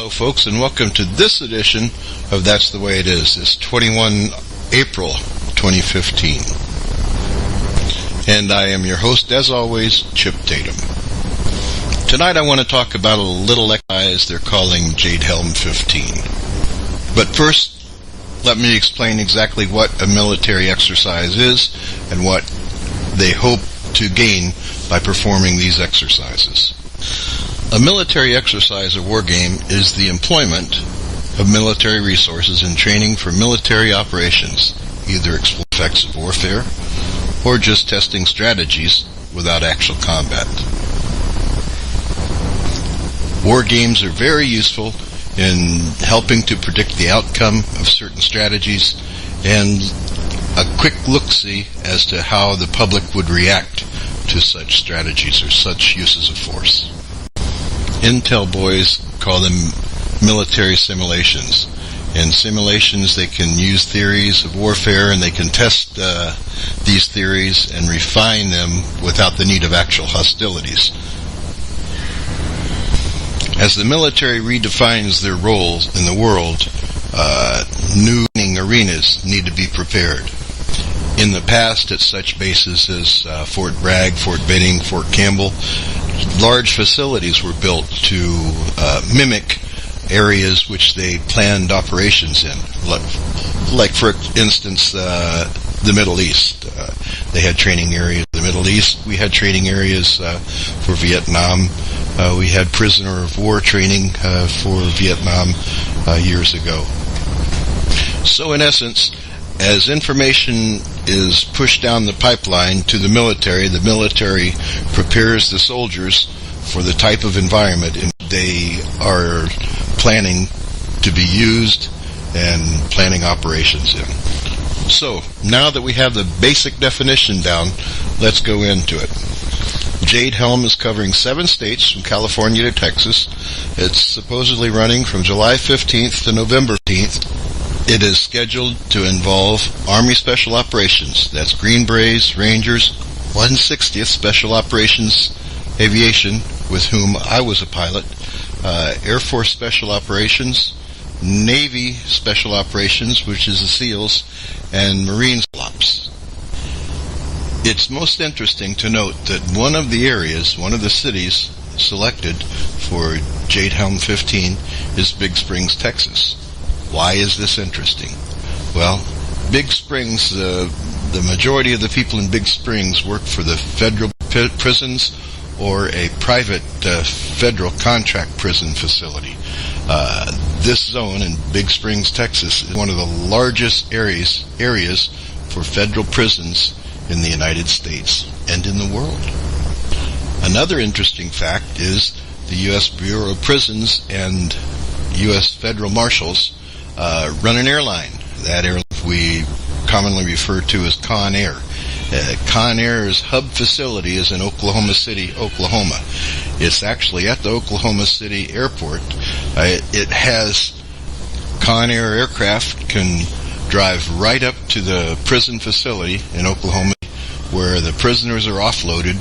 Hello folks, and welcome to this edition of That's the Way It Is. It's 21 April 2015. And I am your host, as always, Chip Tatum. Tonight I want to talk about a little exercise they're calling Jade Helm 15. But first, let me explain exactly what a military exercise is and what they hope to gain by performing these exercises. A military exercise or war game is the employment of military resources in training for military operations, either effects of warfare or just testing strategies without actual combat. War games are very useful in helping to predict the outcome of certain strategies and a quick look-see as to how the public would react to such strategies or such uses of force. Intel boys call them military simulations. In simulations, they can use theories of warfare and they can test these theories and refine them without the need of actual hostilities. As the military redefines their roles in the world, new arenas need to be prepared. In the past, at such bases as Fort Bragg, Fort Benning, Fort Campbell, large facilities were built to mimic areas which they planned operations in. Like for instance, the Middle East. They had training areas in the Middle East. We had training areas for Vietnam. We had prisoner of war training for Vietnam years ago. So in essence, as information is pushed down the pipeline to the military prepares the soldiers for the type of environment they are planning to be used and planning operations in. So, now that we have the basic definition down, let's go into it. Jade Helm is covering 7 states from California to Texas. It's supposedly running from July 15th to November 15th. It is scheduled to involve Army Special Operations, that's Green Berets, Rangers, 160th Special Operations Aviation, with whom I was a pilot, Air Force Special Operations, Navy Special Operations, which is the SEALs, and Marine Ops. It's most interesting to note that one of the cities selected for Jade Helm 15 is Big Springs, Texas. Why is this interesting? Well, Big Springs, the majority of the people in Big Springs work for the federal prisons or a private federal contract prison facility. This zone in Big Springs, Texas, is one of the largest areas for federal prisons in the United States and in the world. Another interesting fact is the U.S. Bureau of Prisons and U.S. Federal Marshals run an airline. That airline we commonly refer to as Con Air. Con Air's hub facility is in Oklahoma City, Oklahoma. It's actually at the Oklahoma City airport. It has Con Air aircraft can drive right up to the prison facility in Oklahoma where the prisoners are offloaded.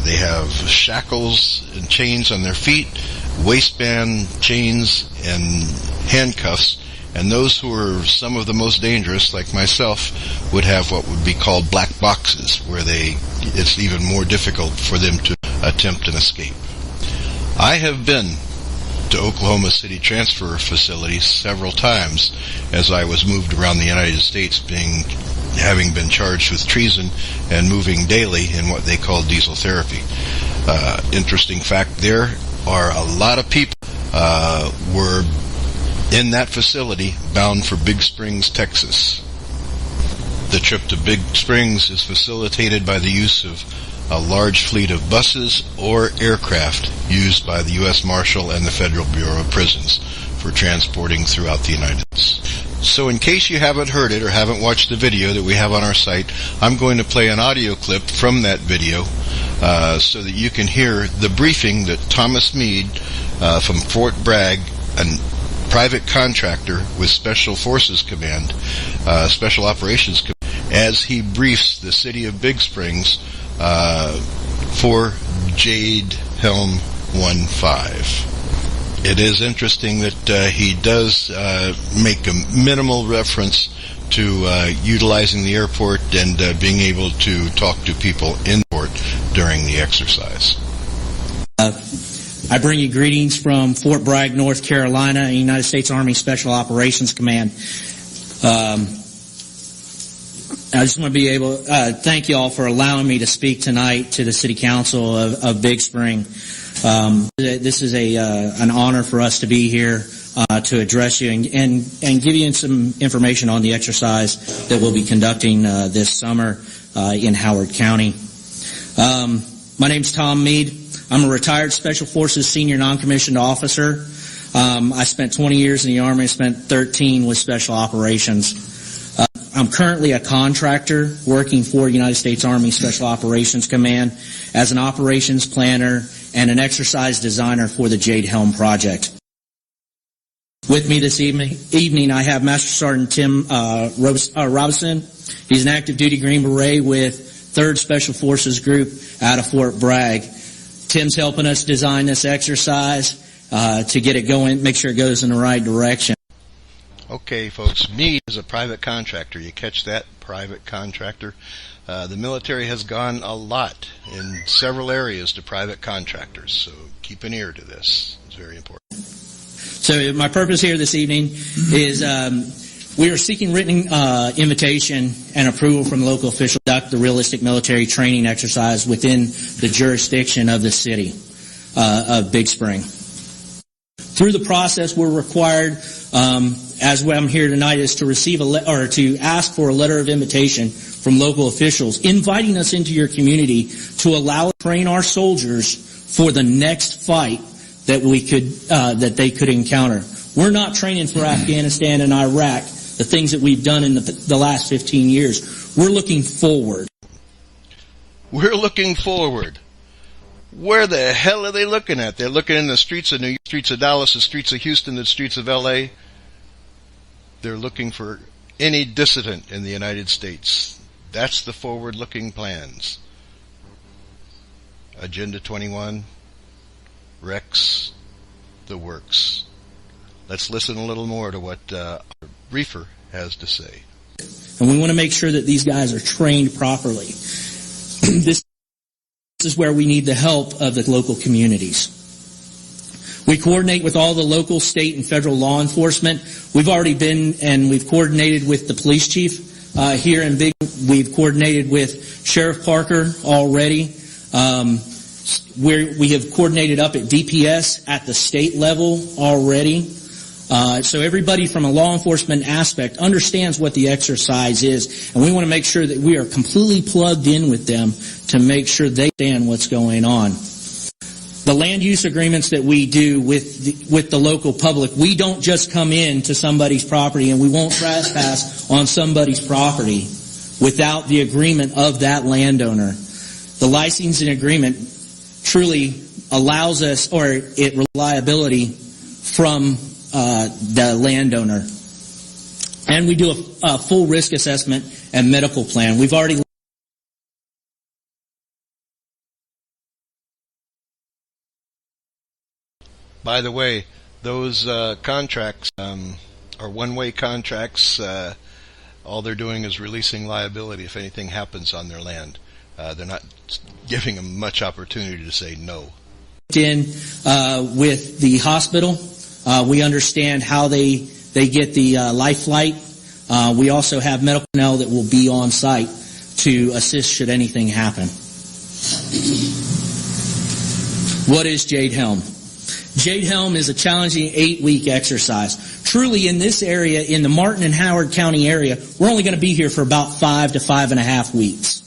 They have shackles and chains on their feet, waistband chains and handcuffs. And those who are some of the most dangerous, like myself, would have what would be called black boxes, where it's even more difficult for them to attempt an escape. I have been to Oklahoma City transfer facilities several times as I was moved around the United States, having been charged with treason and moving daily in what they call diesel therapy. Interesting fact, there are a lot of people were in that facility bound for Big Springs, Texas. The trip to Big Springs is facilitated by the use of a large fleet of buses or aircraft used by the U.S. Marshal and the Federal Bureau of Prisons for transporting throughout the United States. So in case you haven't heard it or haven't watched the video that we have on our site, I'm going to play an audio clip from that video so that you can hear the briefing that Thomas Meade from Fort Bragg, a private contractor with Special Forces Command, Special Operations Command, as he briefs the city of Big Springs for Jade Helm 15. It is interesting that he does make a minimal reference to utilizing the airport and being able to talk to people in the port during the exercise. I bring you greetings from Fort Bragg, North Carolina, United States Army Special Operations Command. I just want to be able thank you all for allowing me to speak tonight to the City Council of Big Spring. This is an honor for us to be here to address you and give you some information on the exercise that we'll be conducting this summer in Howard County. My name's Tom Meade. I'm a retired Special Forces Senior Non-Commissioned Officer. I spent 20 years in the Army. I spent 13 with Special Operations. I'm currently a contractor working for United States Army Special Operations Command as an operations planner and an exercise designer for the Jade Helm project. With me this evening I have Master Sergeant Tim Robinson. He's an active duty Green Beret with 3rd Special Forces Group out of Fort Bragg. Tim's helping us design this exercise to get it going, make sure it goes in the right direction. Okay, folks, Meade is a private contractor. You catch that? Private contractor. The military has gone a lot in several areas to private contractors, so keep an ear to this. It's very important. So my purpose here this evening is we are seeking written invitation and approval from local officials to conduct the realistic military training exercise within the jurisdiction of the city of Big Spring. Through the process, we're required, as I'm here tonight, is to receive to ask for a letter of invitation from local officials, inviting us into your community to allow us to train our soldiers for the next fight that they could encounter. We're not training for Afghanistan and Iraq, the things that we've done in the last 15 years. We're looking forward. We're looking forward. Where the hell are they looking at? They're looking in the streets of New York, streets of Dallas, the streets of Houston, the streets of L.A. They're looking for any dissident in the United States. That's the forward-looking plans. Agenda 21, Rex, the works. Let's listen a little more to what Reefer has to say. And we want to make sure that these guys are trained properly. This is where we need the help of the local communities. We coordinate with all the local, state, and federal law enforcement. We've already been and we've coordinated with the police chief here in Big. We've coordinated with Sheriff Parker already. We have coordinated up at DPS at the state level already. So everybody from a law enforcement aspect understands what the exercise is, and we want to make sure that we are completely plugged in with them to make sure they understand what's going on. The land use agreements that we do with the local public, we don't just come in to somebody's property and we won't trespass on somebody's property without the agreement of that landowner. The licensing agreement truly allows us, or it reliability from the landowner. And we do a full risk assessment and medical plan. We've already By the way, those contracts are one-way contracts. All they're doing is releasing liability if anything happens on their land. They're not giving them much opportunity to say no. In with the hospital, we understand how they get the life flight. We also have medical personnel that will be on site to assist should anything happen. What is Jade Helm? Jade Helm is a challenging 8-week exercise. Truly, in this area, in the Martin and Howard County area, we're only going to be here for about 5 to 5.5 weeks.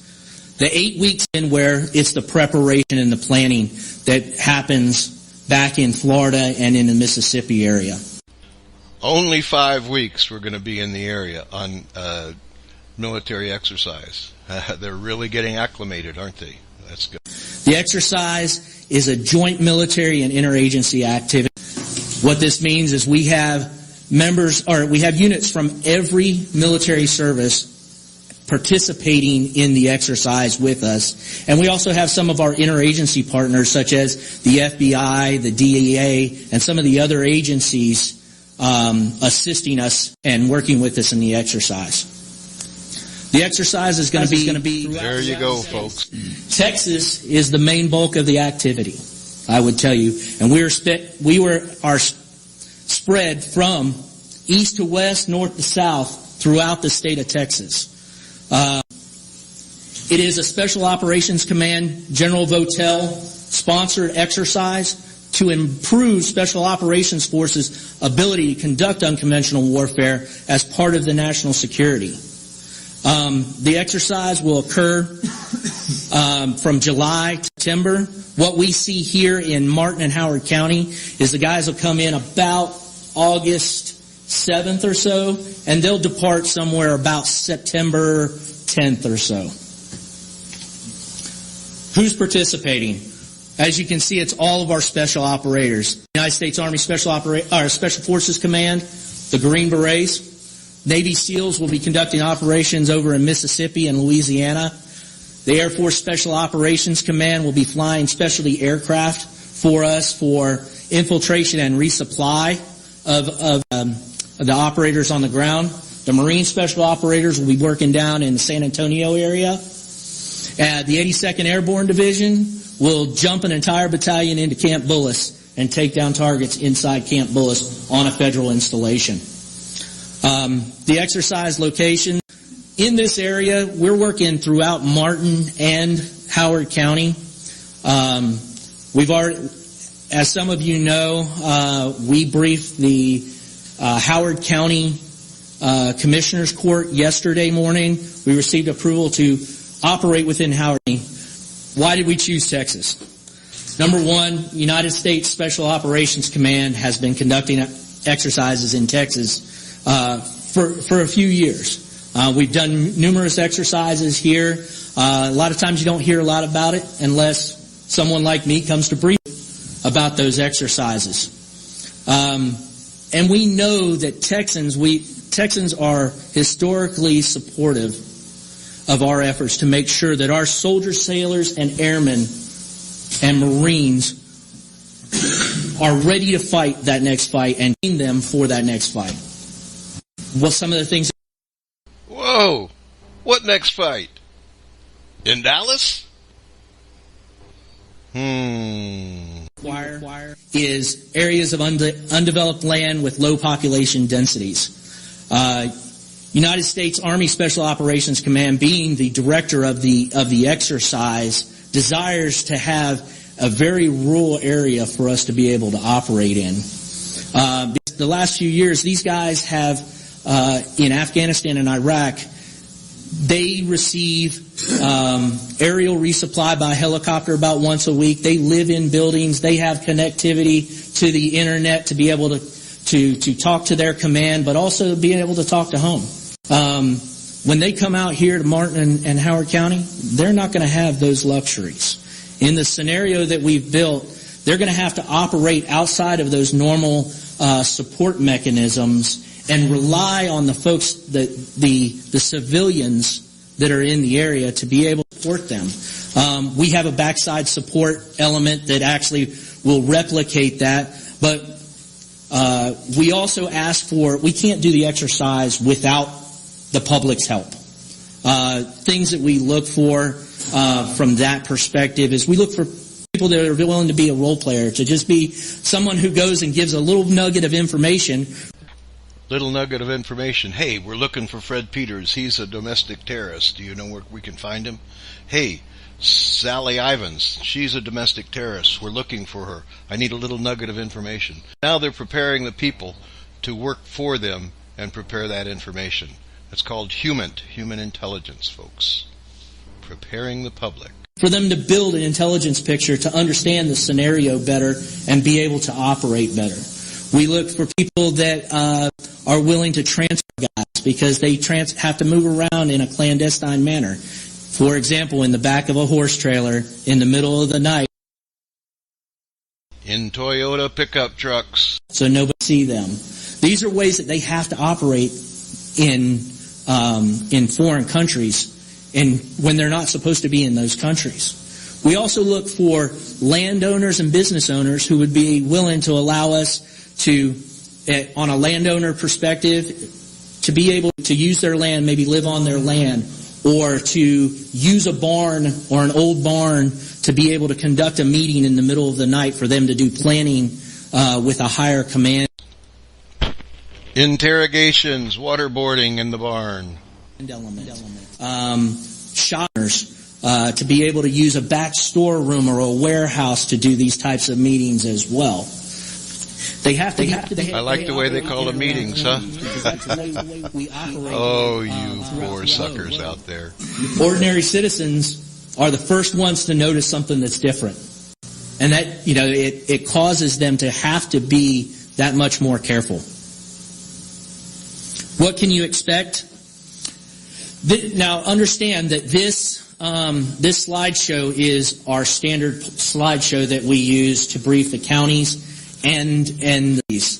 The 8 weeks in where it's the preparation and the planning that happens back in Florida and in the Mississippi area. Only 5 weeks we're going to be in the area on military exercise. They're really getting acclimated, aren't they? That's good. The exercise is a joint military and interagency activity. What this means is we have members, or we have units from every military service participating in the exercise with us. And we also have some of our interagency partners, such as the FBI, the DEA, and some of the other agencies assisting us and working with us in the exercise. The exercise is going to be there you go, folks. Texas is the main bulk of the activity, I would tell you, and we are spread from east to west, north to south throughout the state of Texas. It is a Special Operations Command General Votel sponsored exercise to improve Special Operations Forces' ability to conduct unconventional warfare as part of the national security. The exercise will occur from July to September. What we see here in Martin and Howard County is the guys will come in about August 7th or so, and they'll depart somewhere about September 10th or so. Who's participating? As you can see, it's all of our special operators. United States Army Special Forces Command, the Green Berets. Navy SEALs will be conducting operations over in Mississippi and Louisiana. The Air Force Special Operations Command will be flying specialty aircraft for us for infiltration and resupply of the operators on the ground. The Marine Special Operators will be working down in the San Antonio area. The 82nd Airborne Division will jump an entire battalion into Camp Bullis and take down targets inside Camp Bullis on a federal installation. The exercise location in this area, we're working throughout Martin and Howard County. We've already, as some of you know, we briefed the Howard County Commissioner's Court yesterday morning. We received approval to operate within Howard County. Why did we choose Texas? Number one, United States Special Operations Command has been conducting exercises in Texas for a few years. We've done numerous exercises here. A lot of times you don't hear a lot about it unless someone like me comes to brief about those exercises. And we know that Texans are historically supportive of our efforts to make sure that our soldiers, sailors, and airmen and Marines are ready to fight that next fight and train them for that next fight. Well, some of the things... Whoa! What next fight? In Dallas? Is areas of undeveloped land with low population densities. United States Army Special Operations Command, being the director of the exercise, desires to have a very rural area for us to be able to operate in. The last few years, these guys have, in Afghanistan and Iraq, they receive aerial resupply by helicopter about once a week. They live in buildings. They have connectivity to the internet to be able to talk to their command, but also being able to talk to home. When they come out here to Martin and Howard County, they're not going to have those luxuries. In the scenario that we've built, they're going to have to operate outside of those normal support mechanisms and rely on the folks, the civilians that are in the area to be able to support them. We have a backside support element that actually will replicate that, but we also ask for, we can't do the exercise without the public's help. Things that we look for from that perspective is we look for people that are willing to be a role player, to just be someone who goes and gives a little nugget of information. Hey, we're looking for Fred Peters. He's a domestic terrorist. Do you know where we can find him? Hey, Sally Ivins, she's a domestic terrorist. We're looking for her. I need a little nugget of information. Now they're preparing the people to work for them and prepare that information. It's called human intelligence, folks. Preparing the public. For them to build an intelligence picture, to understand the scenario better and be able to operate better. We look for people that are willing to transfer guys because they have to move around in a clandestine manner. For example, in the back of a horse trailer in the middle of the night. In Toyota pickup trucks. So nobody see them. These are ways that they have to operate in in foreign countries and when they're not supposed to be in those countries. We also look for landowners and business owners who would be willing to allow us to, on a landowner perspective, to be able to use their land, maybe live on their land, or to use a barn or an old barn to be able to conduct a meeting in the middle of the night for them to do planning with a higher command. Interrogations, waterboarding in the barn. Shoppers to be able to use a back storeroom or a warehouse to do these types of meetings as well. I like the way they call them meetings, huh? Oh, you poor suckers out there. Ordinary citizens are the first ones to notice something that's different. And that, it causes them to have to be that much more careful. What can you expect? Now, understand that this slideshow is our standard slideshow that we use to brief the counties and these.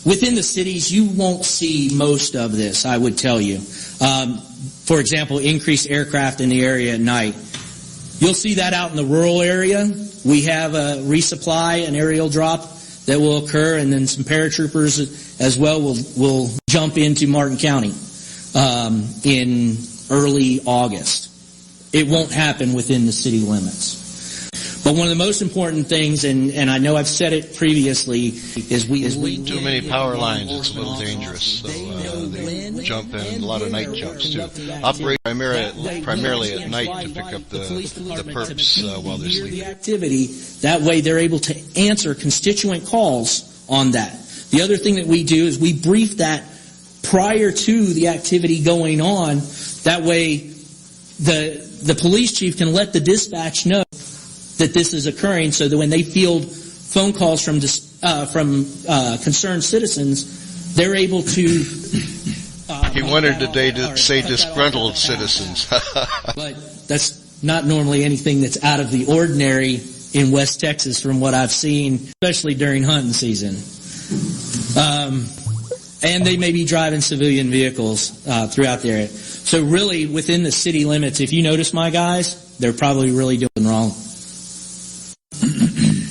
Within the cities, you won't see most of this, I would tell you. For example, increased aircraft in the area at night. You'll see that out in the rural area. We have a resupply, an aerial drop that will occur, and then some paratroopers as well will jump into Martin County in early August. It won't happen within the city limits. But one of the most important things, and I know I've said it previously, is we too many power lines. It's a little dangerous. So they jump in a lot of night jumps too. Operate primarily at night to pick up the perps while they're sleeping. Activity. That way, they're able to answer constituent calls on that. The other thing that we do is we brief that prior to the activity going on. That way, the police chief can let the dispatch know that this is occurring, so that when they field phone calls from concerned citizens, they're able to. He wanted today to say disgruntled citizens, but that's not normally anything that's out of the ordinary in West Texas, from what I've seen, especially during hunting season. And they may be driving civilian vehicles throughout the area. So really, within the city limits, if you notice my guys, they're probably really doing wrong.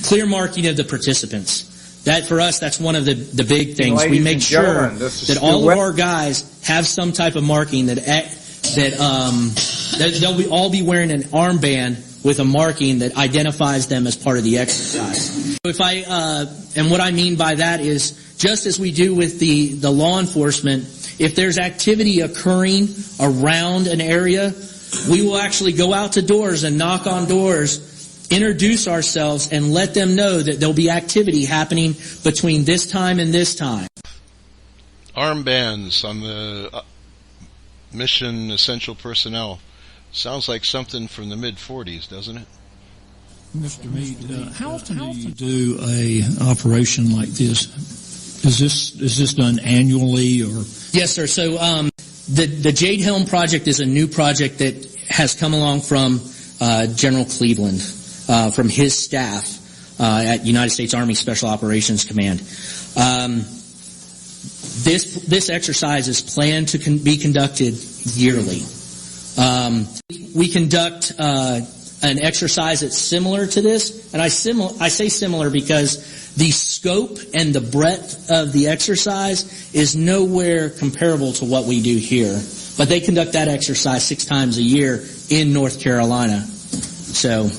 Clear marking of the participants. That, for us, that's one of the big things. Ladies we make sure that all of our guys have some type of marking that they'll all be wearing an armband with a marking that identifies them as part of the exercise. And what I mean by that is, just as we do with the law enforcement, if there's activity occurring around an area, we will actually go out to doors and knock on doors, introduce ourselves, and let them know that there'll be activity happening between this time and this time. Armbands on the mission essential personnel. Sounds like something from the mid-40s, doesn't it? Mr. Meade, how often do you do a operation like this? Is this done annually or? Yes, sir. So the Jade Helm project is a new project that has come along from General Cleveland, from his staff at United States Army Special Operations Command. This exercise is planned to be conducted yearly. We conduct an exercise that's similar to this, and I say similar because the scope and the breadth of the exercise is nowhere comparable to what we do here. But they conduct that exercise 6 times a year in North Carolina. So,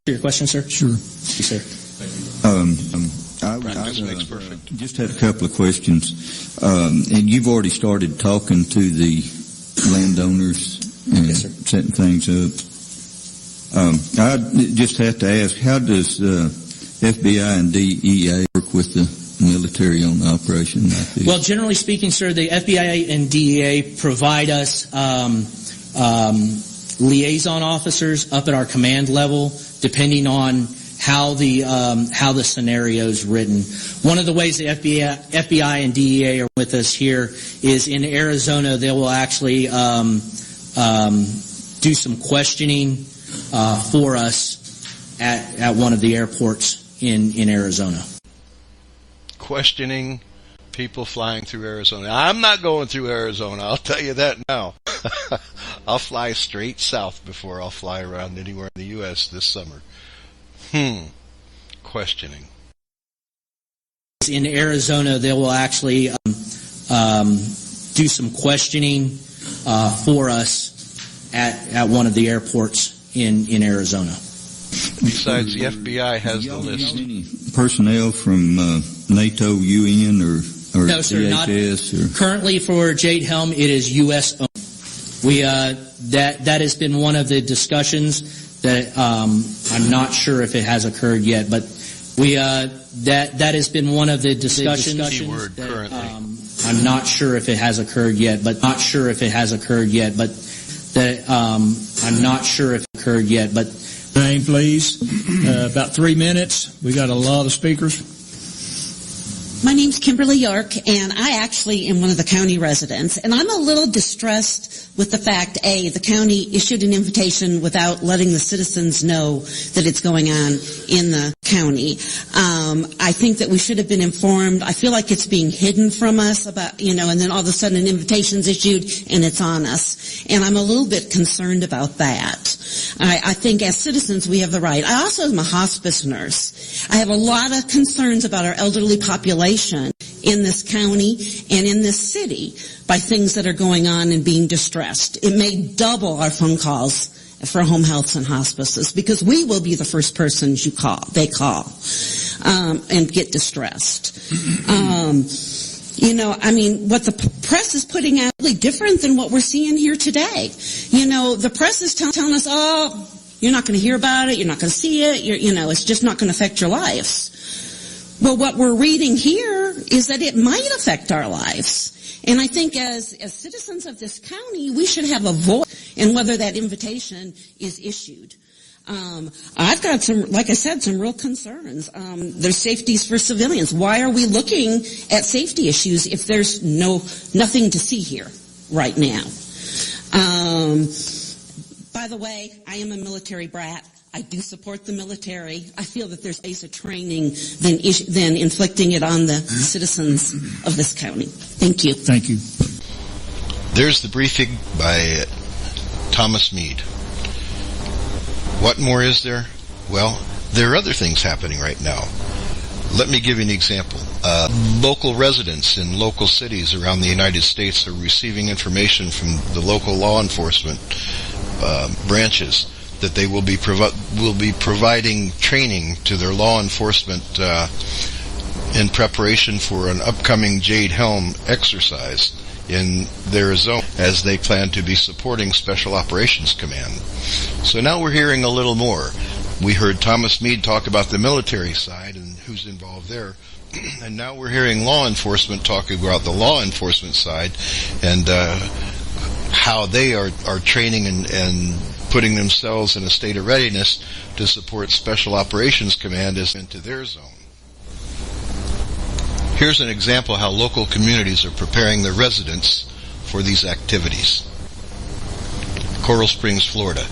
your question, sir? Sure. Yes, sir. Practice makes perfect. Just had a couple of questions. And you've already started talking to the landowners and yes, sir. setting things up. I just have to ask, how does FBI and DEA work with the military on the operation like this? Well, generally speaking, sir, the FBI and DEA provide us liaison officers up at our command level, depending on how the scenario is written. One of the ways the FBI and DEA are with us here is in Arizona. They will actually do some questioning for us at one of the airports in Arizona. Questioning people flying through Arizona. I'm not going through Arizona, I'll tell you that now. I'll fly straight south before I'll fly around anywhere in the U.S. this summer. Questioning. In Arizona, they will actually do some questioning for us at one of the airports in Arizona. Besides, the FBI has the list. Any personnel from NATO, UN, or No, sir, DHS? Currently for Jade Helm, it is U.S. owned. That has been one of the discussions that I'm not sure if it has occurred yet, but that has been one of the discussions. Keyword currently. I'm not sure if it has occurred yet, but I'm not sure if it occurred yet. Name, please. About 3 minutes. We got a lot of speakers. My name's Kimberly York, and I actually am one of the county residents. And I'm a little distressed with the fact, A, the county issued an invitation without letting the citizens know that it's going on in the county. I think that we should have been informed. I feel like it's being hidden from us about, and then all of a sudden an invitation's issued and it's on us. And I'm a little bit concerned about that. I think as citizens we have the right. I also am a hospice nurse. I have a lot of concerns about our elderly population in this county and in this city by things that are going on and being distressed. It may double our phone calls for home healths and hospices because we will be the first persons they call and get distressed. What the press is putting out is really different than what we're seeing here today. The press is telling us, you're not going to hear about it, you're not going to see it, it's just not going to affect your lives. Well, what we're reading here is that it might affect our lives. And I think as citizens of this county, we should have a voice in whether that invitation is issued. I've got some real concerns. There's safeties for civilians. Why are we looking at safety issues if there's nothing to see here right now? By the way, I am a military brat. I do support the military. I feel that there's ways of training than inflicting it on the citizens of this county. Thank you. Thank you. There's the briefing by Thomas Meade. What more is there? Well, there are other things happening right now. Let me give you an example. Local residents in local cities around the United States are receiving information from the local law enforcement branches that they will be providing training to their law enforcement in preparation for an upcoming Jade Helm exercise in their zone, as they plan to be supporting Special Operations Command. So now we're hearing a little more. We heard Thomas Meade talk about the military side and who's involved there. And now we're hearing law enforcement talking about the law enforcement side and how they are training and putting themselves in a state of readiness to support Special Operations Command as into their zone. Here's an example how local communities are preparing their residents for these activities. Coral Springs, Florida.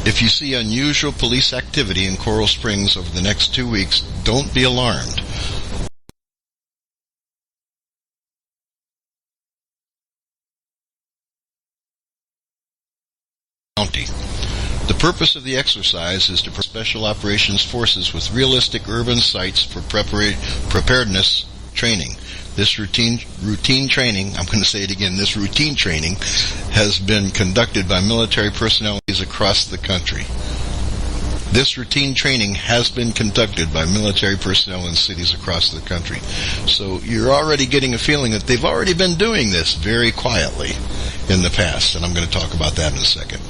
If you see unusual police activity in Coral Springs over the next 2 weeks, don't be alarmed. County. The purpose of the exercise is to prepare Special Operations Forces with realistic urban sites for preparedness training. This routine training, I'm going to say it again, this routine training has been conducted by military personnel across the country. This routine training has been conducted by military personnel in cities across the country. So you're already getting a feeling that they've already been doing this very quietly in the past, and I'm going to talk about that in a second.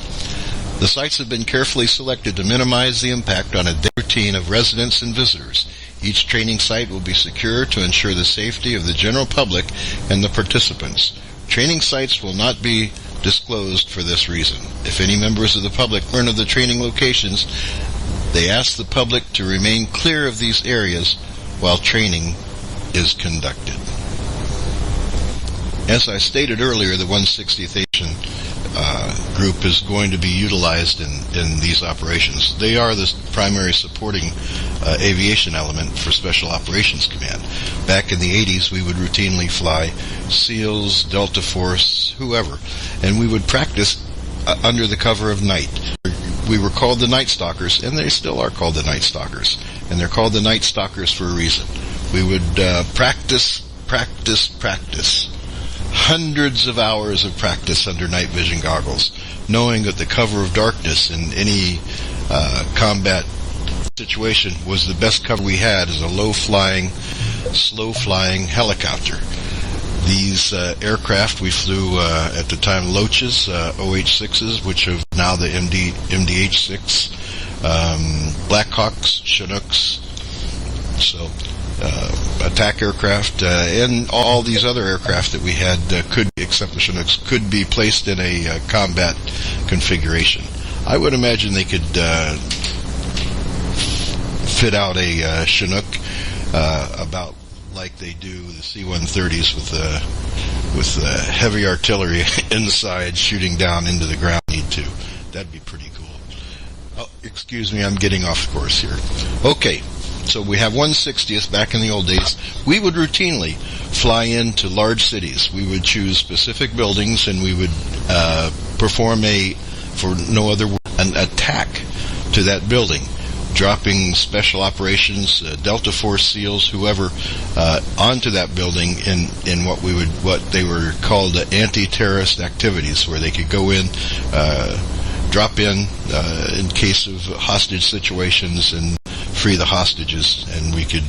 The sites have been carefully selected to minimize the impact on a daily routine of residents and visitors. Each training site will be secure to ensure the safety of the general public and the participants. Training sites will not be disclosed for this reason. If any members of the public learn of the training locations, they ask the public to remain clear of these areas while training is conducted. As I stated earlier, the 160th Asian group is going to be utilized in these operations. They are the primary supporting aviation element for Special Operations Command. Back in the 80s, we would routinely fly SEALs, Delta Force, whoever, and we would practice under the cover of night. We were called the Night Stalkers, and they still are called the Night Stalkers, and they're called the Night Stalkers for a reason. We would practice. Hundreds of hours of practice under night vision goggles, knowing that the cover of darkness in any combat situation was the best cover we had as a low-flying, slow-flying helicopter. These aircraft, we flew at the time Loaches, OH-6s, which are now the MDH-6, Blackhawks, Chinooks, so attack aircraft, and all these other aircraft that we had could, except the Chinooks, could be placed in a combat configuration. I would imagine they could fit out a Chinook about like they do the C-130s with heavy artillery inside shooting down into the ground. Need to. That'd be pretty cool. Oh, excuse me, I'm getting off course here. Okay. So we have 1/60th back in the old days. We would routinely fly into large cities. We would choose specific buildings, and we would perform an attack to that building, dropping Special Operations, Delta Force SEALs, whoever, onto that building in what they were called anti-terrorist activities, where they could go in, drop in case of hostage situations, and free the hostages, and we could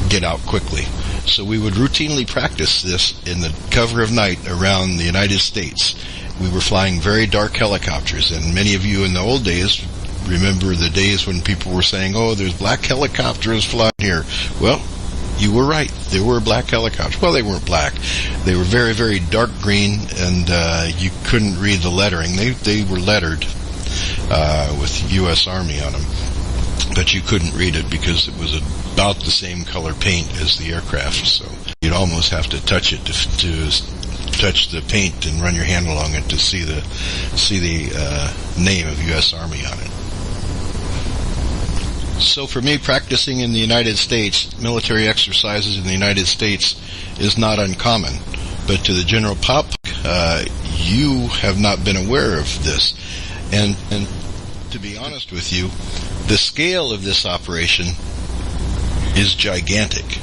get out quickly. So we would routinely practice this in the cover of night around the United States. We were flying very dark helicopters, and many of you in the old days remember the days when people were saying, oh, there's black helicopters flying here. Well, you were right. There were black helicopters. Well, they weren't black. They were very, very dark green, and you couldn't read the lettering. They were lettered with U.S. Army on them, but you couldn't read it because it was about the same color paint as the aircraft. So you'd almost have to touch it to touch the paint and run your hand along it to see the name of U.S. Army on it. So for me, practicing in the United States, military exercises in the United States is not uncommon. But to the general public, you have not been aware of this. And to be honest with you, the scale of this operation is gigantic.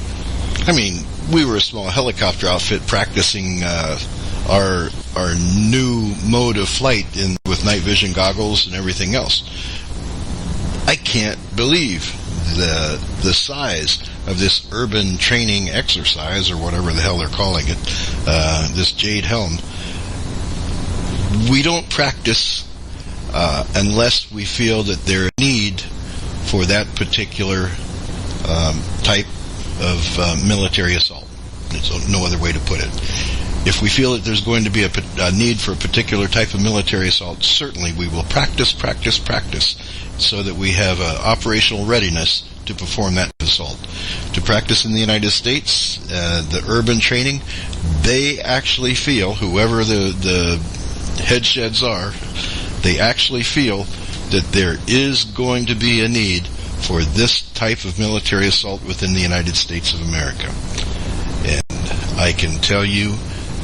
I mean, we were a small helicopter outfit practicing our new mode of flight with night vision goggles and everything else. I can't believe the size of this urban training exercise, or whatever the hell they're calling it, this Jade Helm. We don't practice unless we feel that there's a need for that particular type of military assault. There's no other way to put it. If we feel that there's going to be a need for a particular type of military assault, certainly we will practice, so that we have operational readiness to perform that assault. To practice in the United States, the urban training, they actually feel, whoever the head sheds are, they actually feel that there is going to be a need for this type of military assault within the United States of America. And I can tell you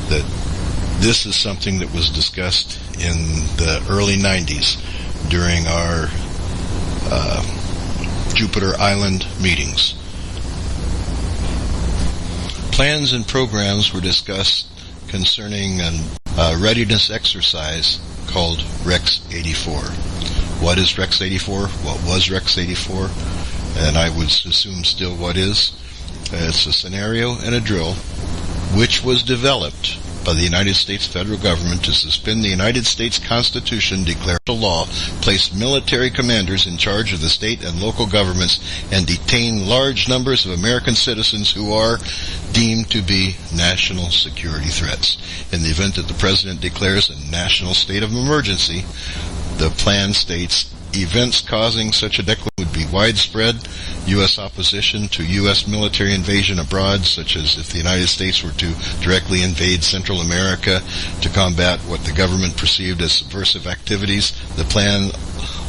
that this is something that was discussed in the early 90s during our Jupiter Island meetings. Plans and programs were discussed concerning a readiness exercise called Rex 84. What is Rex 84? What was Rex 84? And I would assume still what is. It's a scenario and a drill which was developed by the United States federal government to suspend the United States Constitution, declare a law, place military commanders in charge of the state and local governments, and detain large numbers of American citizens who are deemed to be national security threats. In the event that the President declares a national state of emergency, the plan states events causing such a declaration would be widespread U.S. opposition to U.S. military invasion abroad, such as if the United States were to directly invade Central America to combat what the government perceived as subversive activities. The plan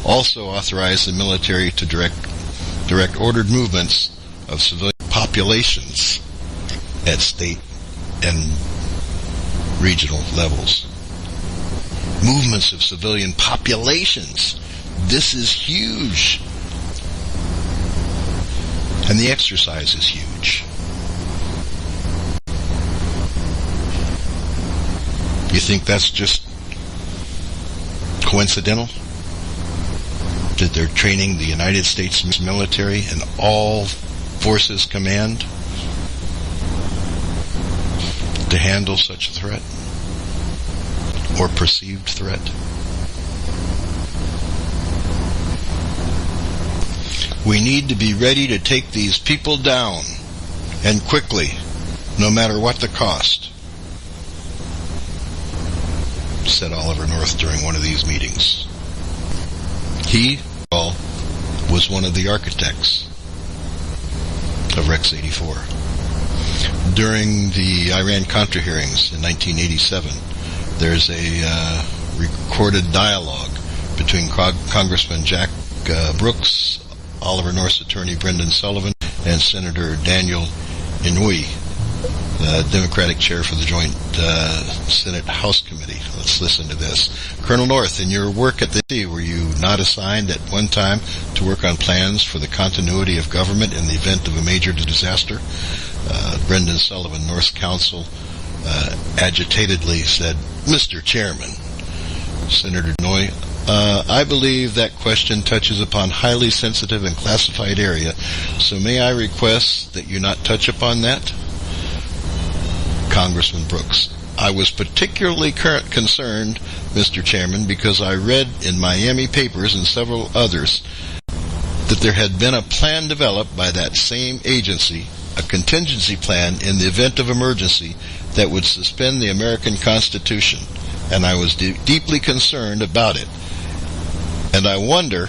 also authorized the military to direct ordered movements of civilian populations at state and regional levels. Movements of civilian populations. This is huge. And the exercise is huge. You think that's just coincidental? That they're training the United States military and all forces command to handle such a threat or perceived threat? We need to be ready to take these people down, and quickly, no matter what the cost, said Oliver North during one of these meetings. He was one of the architects of Rex 84. During the Iran-Contra hearings in 1987, there's a recorded dialogue between Congressman Jack Brooks, Oliver North's attorney Brendan Sullivan, and Senator Daniel Inouye, the Democratic chair for the Joint Senate House Committee. Let's listen to this. Colonel North, in your work at the D.C., were you not assigned at one time to work on plans for the continuity of government in the event of a major disaster? Brendan Sullivan, North's counsel, agitatedly said, Mr. Chairman. Senator Inouye, I believe that question touches upon highly sensitive and classified area, so may I request that you not touch upon that? Congressman Brooks, I was particularly concerned, Mr. Chairman, because I read in Miami papers and several others that there had been a plan developed by that same agency, a contingency plan in the event of emergency that would suspend the American Constitution, and I was deeply concerned about it. And I wonder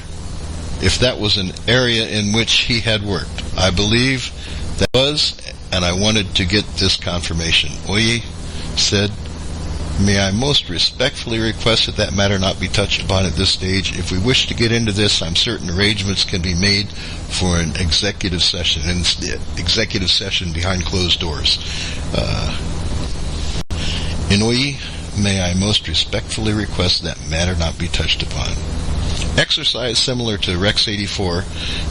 if that was an area in which he had worked. I believe that was, and I wanted to get this confirmation. Oye said, may I most respectfully request that matter not be touched upon at this stage. If we wish to get into this, I'm certain arrangements can be made for an executive session, executive session behind closed doors. Inouye, may I most respectfully request that matter not be touched upon. Exercise similar to Rex 84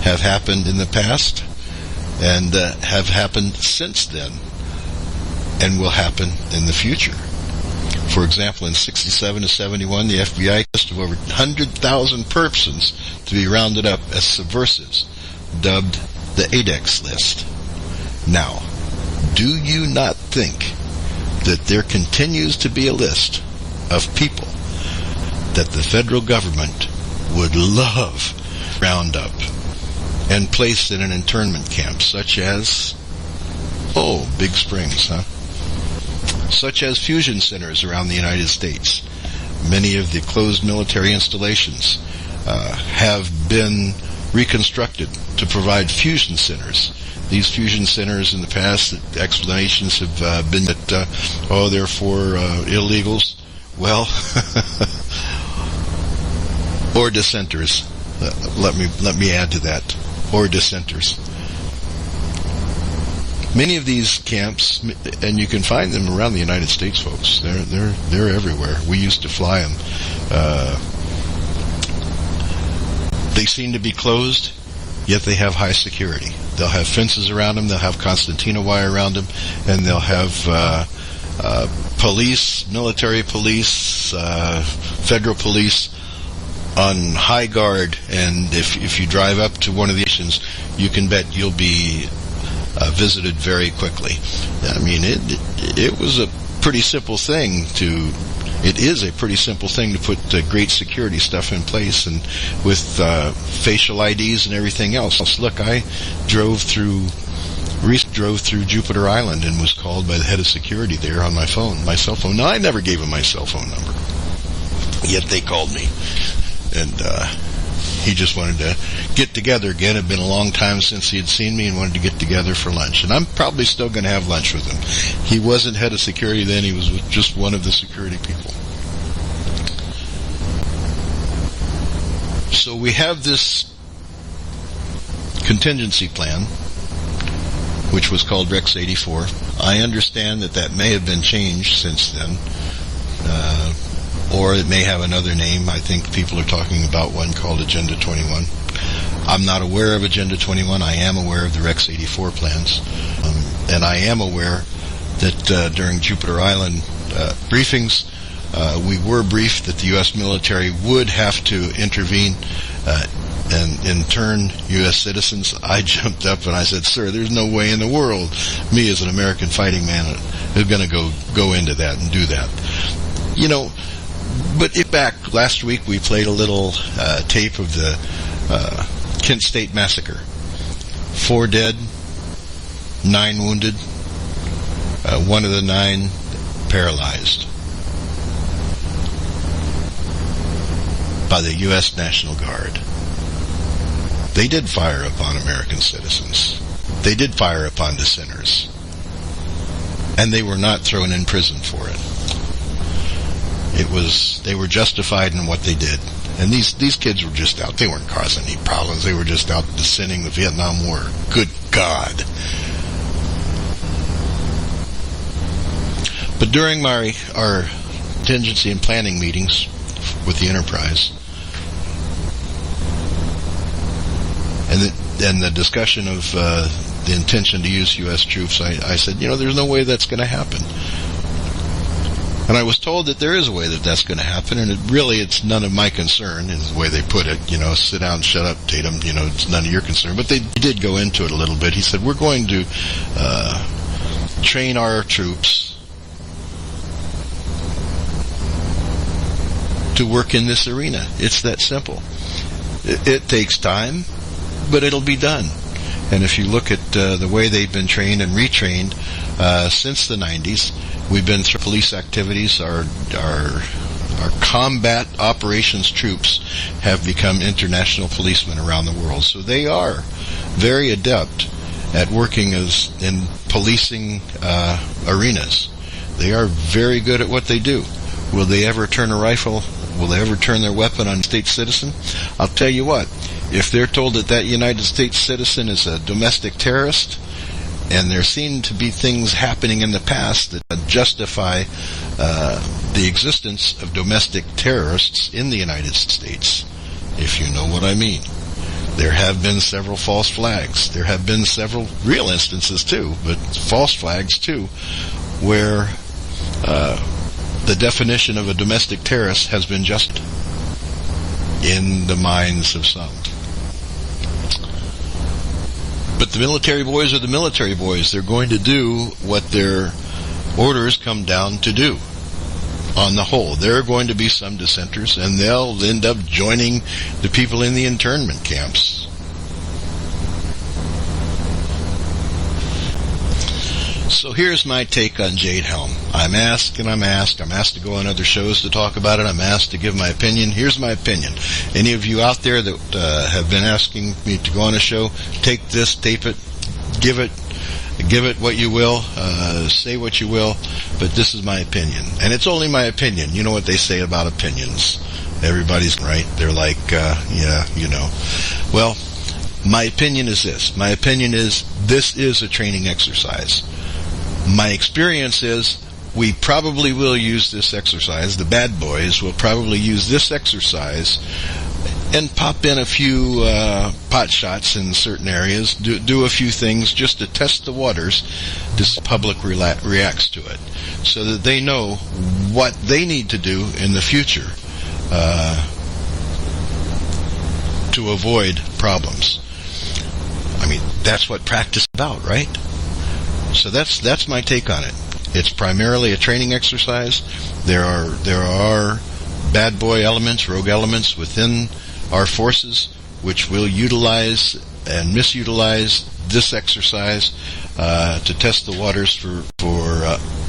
have happened in the past and have happened since then and will happen in the future. For example, in 67 to 71, the FBI list of over 100,000 persons to be rounded up as subversives, dubbed the ADEX list. Now, do you not think that there continues to be a list of people that the federal government would love round up and place in an internment camp, such as, Big Springs, such as fusion centers around the United States? Many of the closed military installations have been reconstructed to provide fusion centers. These fusion centers in the past, explanations have been that, they're for illegals. Well, or dissenters. Let me add to that. Or dissenters. Many of these camps, and you can find them around the United States, folks. They're everywhere. We used to fly them. They seem to be closed, yet they have high security. They'll have fences around them. They'll have concertina wire around them, and they'll have police, military police, federal police on high guard. And if you drive up to one of the stations, you can bet you'll be visited very quickly. I mean, it was a pretty simple thing it is a pretty simple thing to put great security stuff in place, and with facial IDs and everything else. Look, I drove through Jupiter Island and was called by the head of security there on my cell phone. Now, I never gave him my cell phone number, yet they called me. And he just wanted to get together again. It had been a long time since he had seen me and wanted to get together for lunch. And I'm probably still going to have lunch with him. He wasn't head of security then. He was just one of the security people. So we have this contingency plan, which was called Rex 84. I understand that may have been changed since then, or it may have another name. I think people are talking about one called Agenda 21. I'm not aware of Agenda 21. I am aware of the Rex 84 plans, and I am aware that during Jupiter Island briefings, we were briefed that the U.S. military would have to intervene and intern U.S. citizens. I jumped up and I said, "Sir, there's no way in the world me as an American fighting man is going to go into that and do that." You know, but back last week we played a little tape of the Kent State Massacre. 4 dead, 9 wounded, one of the 9 paralyzed by the U.S. National Guard. They did fire upon American citizens. They did fire upon dissenters. And they were not thrown in prison for it. They were justified in what they did. And these kids were just out. They weren't causing any problems. They were just out dissenting the Vietnam War. Good God. But during our contingency and planning meetings with the Enterprise, and the discussion of the intention to use U.S. troops, I said, there's no way that's going to happen. And I was told that there is a way that's going to happen, and it's none of my concern, is the way they put it. Sit down, shut up, Tatum. It's none of your concern. But they did go into it a little bit. He said, we're going to train our troops to work in this arena. It's that simple. It takes time, but it'll be done. And if you look at the way they've been trained and retrained since the 90s, we've been through police activities. Our combat operations troops have become international policemen around the world. So they are very adept at working in policing arenas. They are very good at what they do. Will they ever turn a rifle? Will they ever turn their weapon on a state citizen? I'll tell you what. If they're told that United States citizen is a domestic terrorist, and there seem to be things happening in the past that justify the existence of domestic terrorists in the United States, if you know what I mean. There have been several false flags. There have been several real instances too, but false flags too, where the definition of a domestic terrorist has been just in the minds of some. But the military boys are the military boys. They're going to do what their orders come down to do. On the whole, there are going to be some dissenters, and they'll end up joining the people in the internment camps. So here's my take on Jade Helm. I'm asked to go on other shows to talk about it. I'm asked to give my opinion. Here's my opinion. Any of you out there that have been asking me to go on a show, take this, tape it, give it what you will, say what you will, but this is my opinion. And it's only my opinion. You know what they say about opinions. Everybody's right. They're like, Well, my opinion is this. My opinion is this is a training exercise. My experience is we probably will use this exercise. The bad boys will probably use this exercise and pop in a few pot shots in certain areas, do a few things just to test the waters. This public reacts to it so that they know what they need to do in the future to avoid problems. I mean, that's what practice is about, right? So that's my take on it. It's primarily a training exercise. There are bad boy elements, rogue elements within our forces which will utilize and misutilize this exercise to test the waters for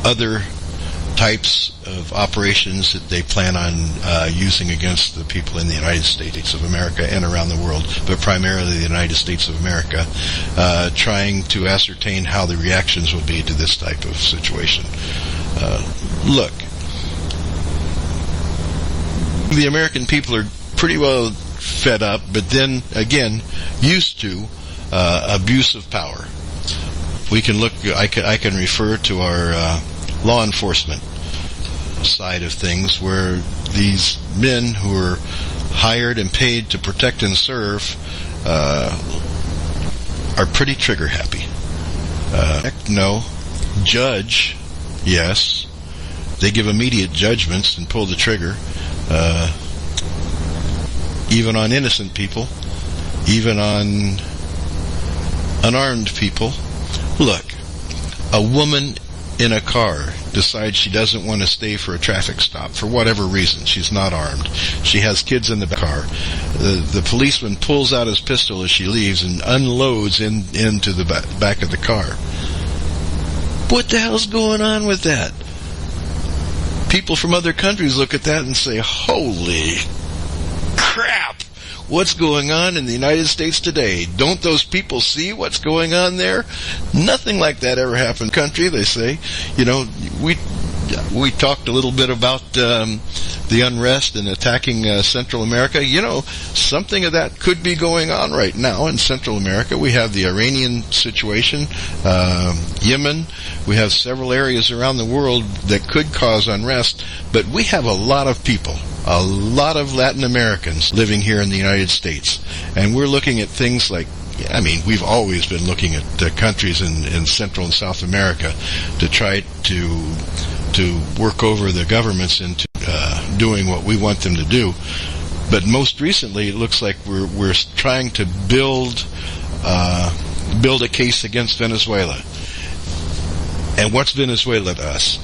other types of operations that they plan on using against the people in the United States of America and around the world, but primarily the United States of America, trying to ascertain how the reactions will be to this type of situation. Look, the American people are pretty well fed up, but then again, used to abuse of power. We can look. I can refer to our law enforcement side of things, where these men who are hired and paid to protect and serve are pretty trigger happy. No. Judge, yes. They give immediate judgments and pull the trigger, even on innocent people, even on unarmed people. Look, a woman in a car decides she doesn't want to stay for a traffic stop for whatever reason. She's not armed. She has kids in the car. The policeman pulls out his pistol as she leaves and unloads into the back of the car. What the hell's going on with that? People from other countries look at that and say, holy crap! What's going on in the United States today? Don't those people see what's going on there? Nothing like that ever happened in the country, they say. You know, we talked a little bit about the unrest and attacking Central America. You know, something of that could be going on right now in Central America. We have the Iranian situation, Yemen. We have several areas around the world that could cause unrest, but we have a lot of people, a lot of Latin Americans living here in the United States. And we're looking at things like, I mean, we've always been looking at countries in Central and South America to try to work over the governments into doing what we want them to do. But most recently, it looks like we're trying to build a case against Venezuela. And what's Venezuela to us?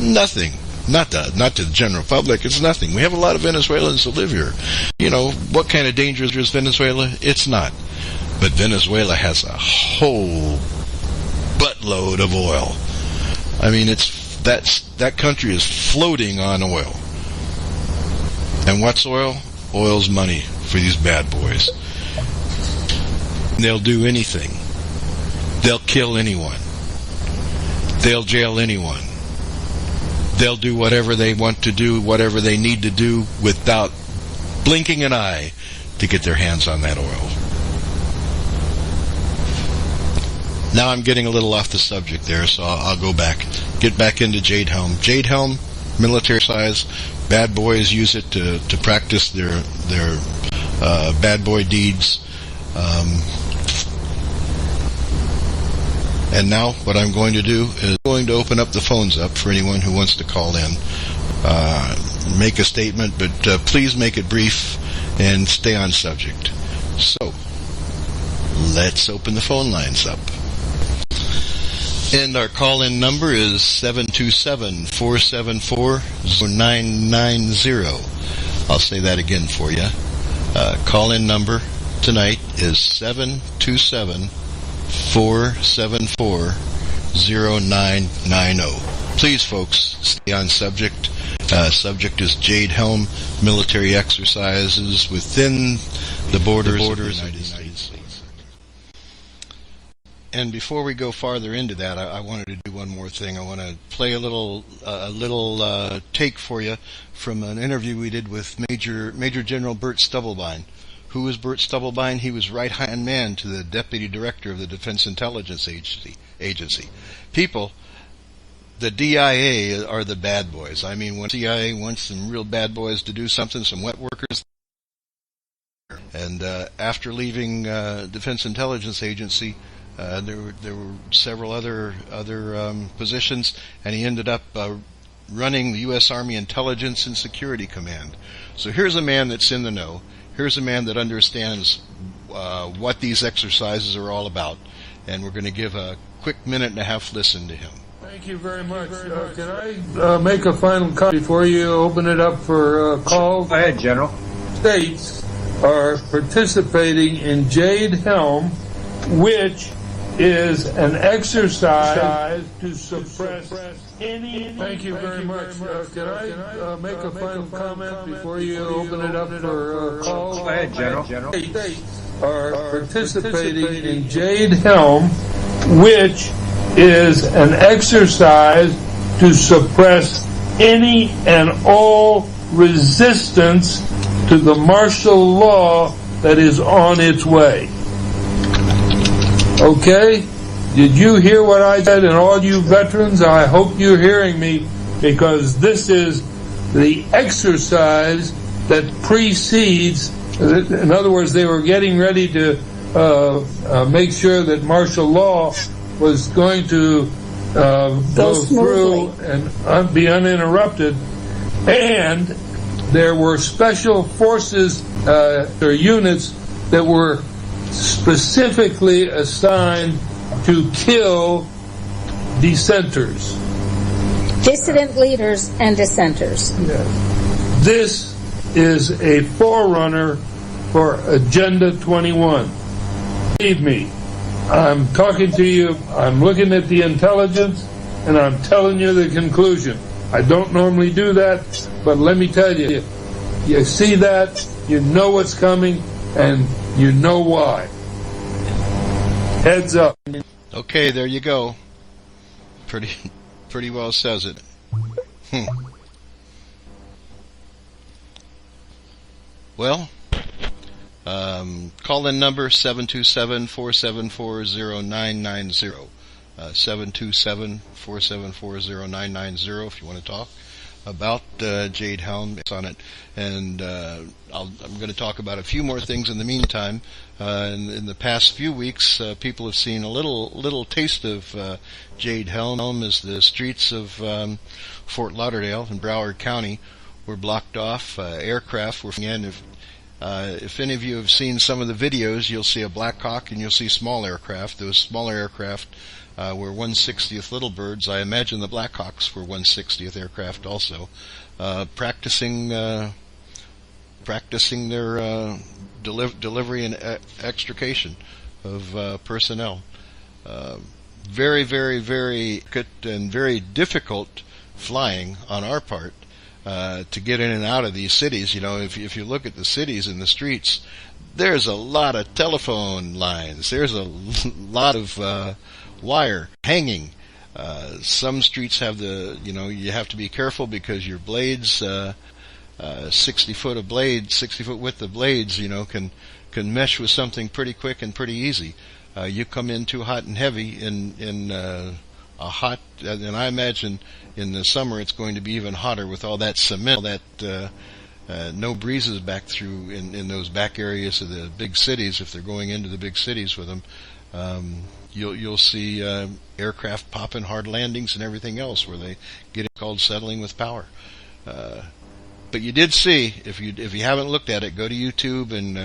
Nothing. Not to the general public. It's nothing. We have a lot of Venezuelans who live here. You know, what kind of danger is Venezuela? It's not. But Venezuela has a whole buttload of oil. I mean, that country is floating on oil. And what's oil? Oil's money for these bad boys. They'll do anything. They'll kill anyone. They'll jail anyone. They'll do whatever they want to do, whatever they need to do, without blinking an eye to get their hands on that oil. Now I'm getting a little off the subject there, so I'll get back into Jade Helm. Jade Helm, military size, bad boys use it to practice their bad boy deeds. And now what I'm going to do is going to open up the phones up for anyone who wants to call in, make a statement, but please make it brief and stay on subject. So, let's open the phone lines up. And our call-in number is 727-474-0990. I'll say that again for you. Call-in number tonight is 727-474-0990. Please, folks, stay on subject. Subject is Jade Helm military exercises within the borders of the United States. And before we go farther into that, I wanted to do one more thing. I want to play a little take for you from an interview we did with Major General Burt Stubblebine. Who was Burt Stubblebine? He was right-hand man to the Deputy Director of the Defense Intelligence Agency. People, the DIA are the bad boys. I mean, when the CIA wants some real bad boys to do something, some wet workers. And after leaving Defense Intelligence Agency, there were several other positions, and he ended up running the U.S. Army Intelligence and Security Command. So here's a man that's in the know. Here's a man that understands what these exercises are all about, and we're going to give a quick minute and a half listen to him. Thank you very much. Can I make a final comment before you open it up for calls? Go ahead, General. States are participating in Jade Helm, which is an exercise to suppress any... Thank you very much. Can I make a final comment before you open it up for calls? Go ahead, General. Are participating in Jade Helm, which is an exercise to suppress any and all resistance to the martial law that is on its way. Okay? Did you hear what I said? And all you veterans, I hope you're hearing me, because this is the exercise that precedes. In other words, they were getting ready to make sure that martial law was going to go through and be uninterrupted. And there were special forces or units that were specifically assigned to kill dissenters. Dissident leaders and dissenters. Yes. This is a forerunner for Agenda 21. Believe me, I'm talking to you, I'm looking at the intelligence, and I'm telling you the conclusion. I don't normally do that, but let me tell you, you see that, you know what's coming, and you know why. Heads up. Okay, there you go. Pretty well says it. Well, call-in number 727-474-0990. 727-474-0990 if you want to talk about Jade Helm. It's on it, and I'm going to talk about a few more things in the meantime. In the past few weeks, people have seen a little taste of Jade Helm as the streets of Fort Lauderdale in Broward County were blocked off. Aircraft were flying in. If any of you have seen some of the videos, you'll see a Black Hawk and you'll see small aircraft. Those smaller aircraft were 1/60th Little Birds. I imagine the Black Hawks were 1/60th aircraft also, practicing their delivery and extrication of personnel. Very, very, very good and very difficult flying on our part to get in and out of these cities. You know, if you look at the cities and the streets, there's a lot of telephone lines. There's a lot of wire hanging. Some streets have you have to be careful because your blades, 60 foot width of blades, can mesh with something pretty quick and pretty easy. You come in too hot and heavy in a hot, and I imagine in the summer it's going to be even hotter with all that cement, all that no breezes back through in those back areas of the big cities. If they're going into the big cities with them, you'll see aircraft popping hard landings and everything else where they get called settling with power. But you did see, if you haven't looked at it, go to YouTube and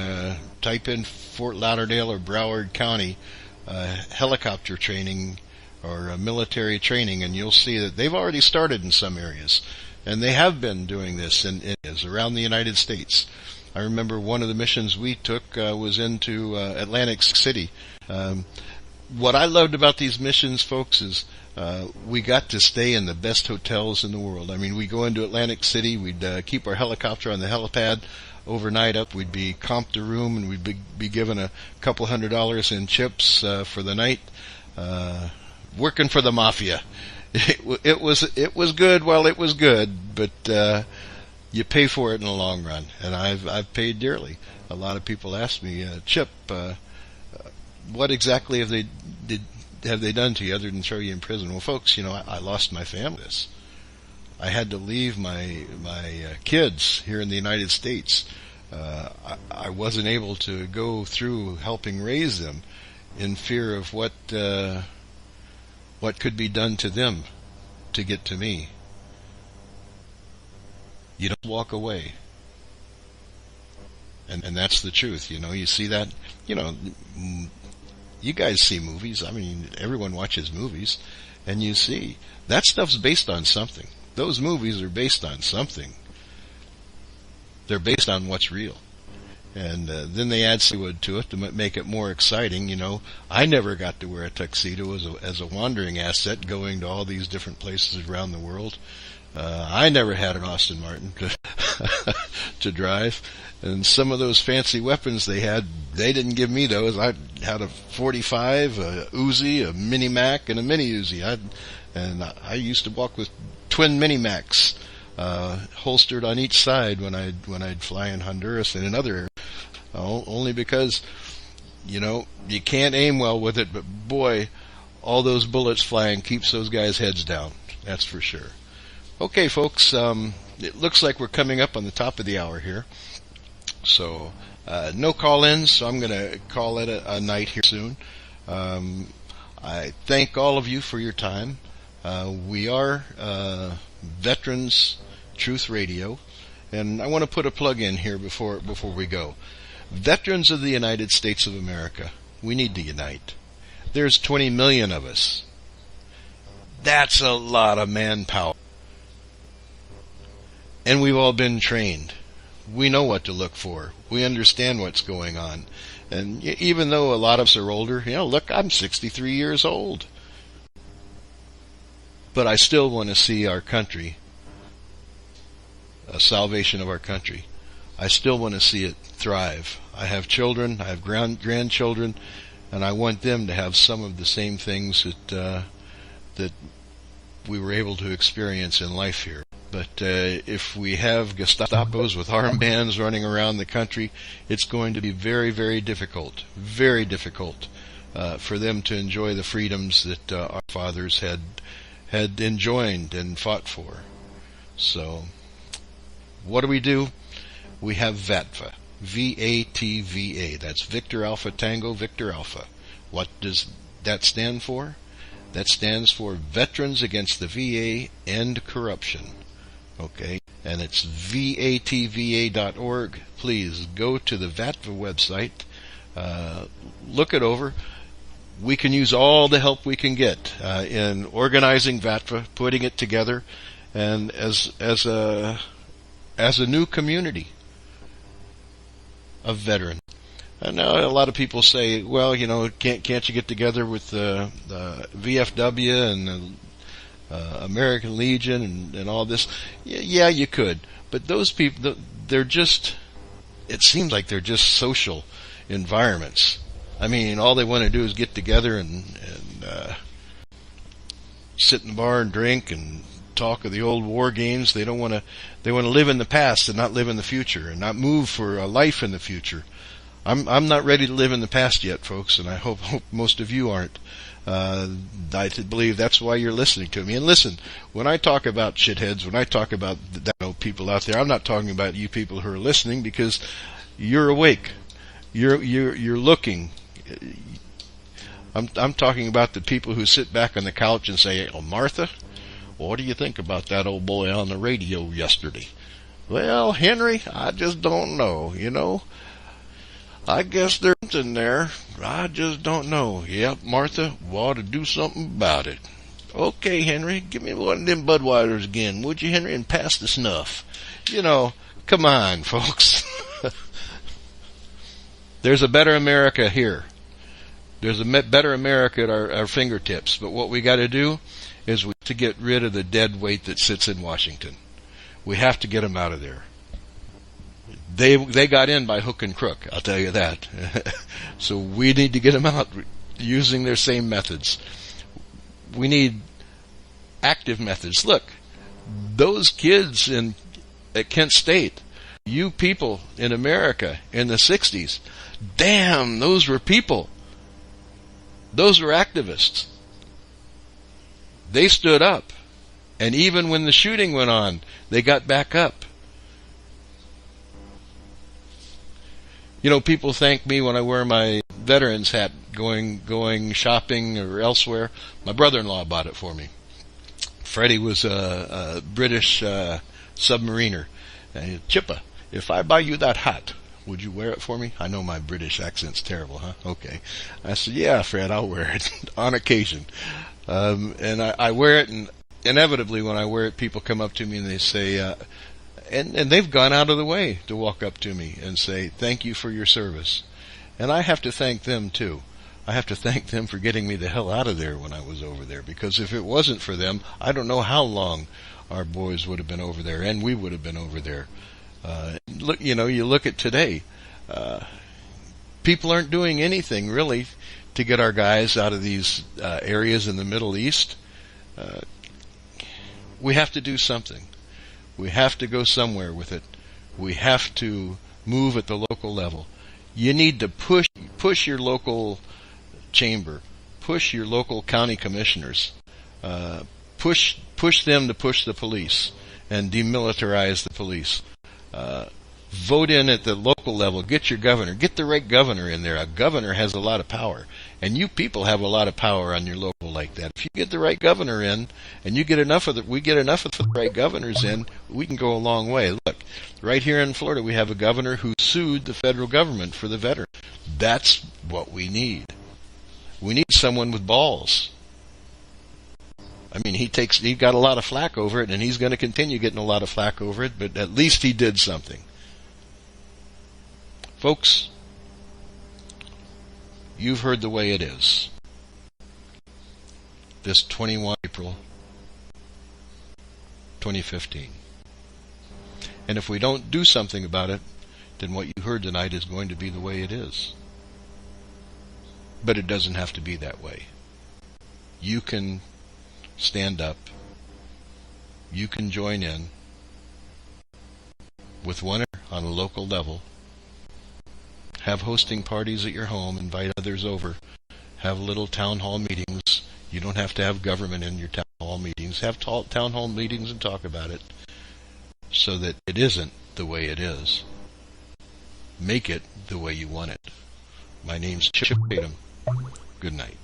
type in Fort Lauderdale or Broward County helicopter training or military training, and you'll see that they've already started in some areas, and they have been doing this in areas around the United States. I remember one of the missions we took was into Atlantic City. What I loved about these missions, folks, is we got to stay in the best hotels in the world. I mean, we go into Atlantic City, we'd keep our helicopter on the helipad overnight up, we'd be comped a room, and we'd be given a couple $100 in chips for the night. Working for the mafia. It was good while it was good, but you pay for it in the long run, and I've paid dearly. A lot of people ask me, Chip, what exactly have they done to you other than throw you in prison? Well, folks, I lost my family. I had to leave my kids here in the United States. I wasn't able to go through helping raise them in fear of what could be done to them to get to me. You don't walk away. And that's the truth, You see that, you guys see movies. I mean, everyone watches movies, and you see that stuff's based on something. Those movies are based on something. They're based on what's real. And then they add Hollywood to it to make it more exciting. You know, I never got to wear a tuxedo as a wandering asset going to all these different places around the world. I never had an Aston Martin to drive. And some of those fancy weapons they had, they didn't give me those. I had a 45, a Uzi, a Mini Mac, and a Mini Uzi. I used to walk with twin Mini Macs, holstered on each side when I'd fly in Honduras and in other areas. Only because, you know, you can't aim well with it, but boy, all those bullets flying keeps those guys' heads down. That's for sure. Okay, folks, it looks like we're coming up on the top of the hour here. So, no call-ins, so I'm going to call it a night here soon. I thank all of you for your time. We are Veterans Truth Radio, and I want to put a plug in here before we go. Veterans of the United States of America, we need to unite. There's 20 million of us. That's a lot of manpower. And we've all been trained. We know what to look for. We understand what's going on. And even though a lot of us are older, you know, look, I'm 63 years old. But I still want to see our country, a salvation of our country. I still want to see it thrive. I have children, I have grandchildren, and I want them to have some of the same things that we were able to experience in life here. But if we have Gestapos with armbands running around the country, it's going to be very, very difficult for them to enjoy the freedoms that our fathers had enjoyed and fought for. So, what do? We have VATVA, V-A-T-V-A. That's Victor Alpha Tango Victor Alpha. What does that stand for? That stands for Veterans Against the VA End Corruption. Okay, and it's vatva.org. Please go to the VATVA website, look it over. We can use all the help we can get in organizing VATVA, putting it together, and as a new community of veterans. I know a lot of people say, well, you know, can't you get together with the VFW and the American Legion and all this? Yeah, you could. But those people, it seems like they're just social environments. I mean, all they want to do is get together and sit in the bar and drink and talk of the old war games. They want to live in the past and not live in the future, and not move for a life in the future. I'm not ready to live in the past yet, folks, and I hope most of you aren't. I believe that's why you're listening to me. And listen, when I talk about shitheads, when I talk about people out there, I'm not talking about you people who are listening, because you're awake. You're looking. I'm talking about the people who sit back on the couch and say, "Oh, Martha, what do you think about that old boy on the radio yesterday?" Well, Henry, I just don't know, you know. I guess there's something there. I just don't know. Yep, Martha, we ought to do something about it. Okay, Henry, give me one of them Budweisers again, would you, Henry, and pass the snuff. You know, come on, folks. There's a better America here. There's a better America at our fingertips. But what we got to do is to get rid of the dead weight that sits in Washington. We have to get them out of there. They got in by hook and crook, I'll tell you that. So we need to get them out using their same methods. We need active methods. Look, those kids at Kent State, you people in America in the 60s, damn, those were people. Those were activists. They stood up. And even when the shooting went on, they got back up. You know, people thank me when I wear my veteran's hat going shopping or elsewhere. My brother-in-law bought it for me. Freddie was a British submariner. And Chippa, if I buy you that hat, would you wear it for me? I know my British accent's terrible, huh? Okay. I said, yeah, Fred, I'll wear it on occasion. And I wear it, and inevitably when I wear it, people come up to me and they say, and they've gone out of the way to walk up to me and say, thank you for your service. And I have to thank them too. I have to thank them for getting me the hell out of there when I was over there, because if it wasn't for them, I don't know how long our boys would have been over there, and we would have been over there. Look, you look at today, people aren't doing anything really to get our guys out of these areas in the Middle East. We have to do something. We have to go somewhere with it. We have to move at the local level. You need to push your local chamber, push your local county commissioners, push them to push the police and demilitarize the police. Vote in at the local level. Get your governor. Get the right governor in there. A governor has a lot of power, and you people have a lot of power on your local like that. If you get the right governor in, and we get enough of the right governors in, we can go a long way. Look, right here in Florida, we have a governor who sued the federal government for the veteran. That's what we need. We need someone with balls. I mean, he got a lot of flack over it, and he's going to continue getting a lot of flack over it, but at least he did something. Folks, you've heard the way it is. This 21 April 2015. And if we don't do something about it, then what you heard tonight is going to be the way it is. But it doesn't have to be that way. You can stand up. You can join in with one on a local level. Have hosting parties at your home. Invite others over. Have little town hall meetings. You don't have to have government in your town hall meetings. Have town hall meetings and talk about it so that it isn't the way it is. Make it the way you want it. My name's Chip Tatum. Good night.